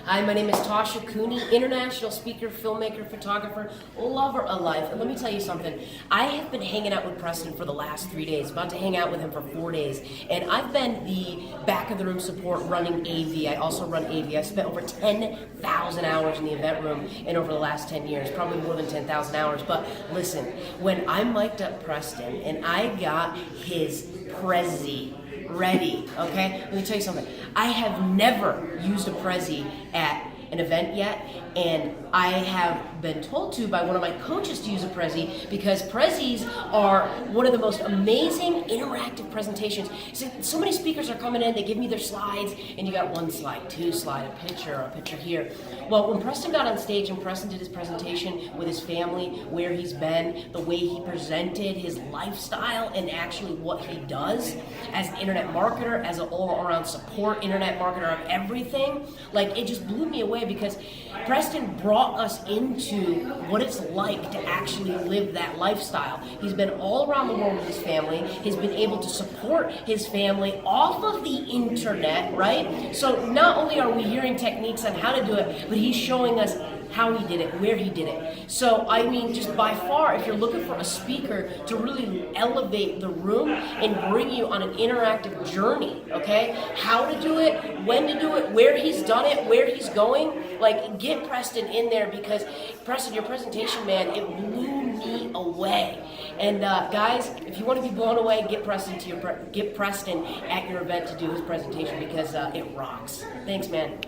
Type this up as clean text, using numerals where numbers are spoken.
Hi, my name is Tasha Cooney, international speaker, filmmaker, photographer, lover of life. And let me tell you something. I have been hanging out with Preston for the last 3 days, about to hang out with him for 4 days. And I've been the back of the room support running AV. I also run AV. I've spent over 10,000 hours in the event room in over the last 10 years, probably more than 10,000 hours. But listen, when I mic'd up Preston and I got his Prezi ready, okay? Let me tell you something. I have never used a Prezi at an event yet, and I have been told to by one of my coaches to use a Prezi because Prezis are one of the most amazing interactive presentations. So many speakers are coming in, they give me their slides, and you got one slide, two slide, a picture here. Well, when Preston got on stage and Preston did his presentation with his family, where he's been, the way he presented, his lifestyle, and actually what he does as an internet marketer, as an all-around support internet marketer of everything, like it just blew me away because Preston brought us into what it's like to actually live that lifestyle. He's been all around the world with his family. He's been able to support his family off of the internet, right? So not only are we hearing techniques on how to do it, but he's showing us how he did it, where he did it. So, I mean, just by far, if you're looking for a speaker to really elevate the room and bring you on an interactive journey, okay? How to do it, when to do it, where he's done it, where he's going, like, get Preston in there because, Preston, your presentation, man, it blew me away. And guys, if you want to be blown away, get Preston at your event to do his presentation because it rocks. Thanks, man.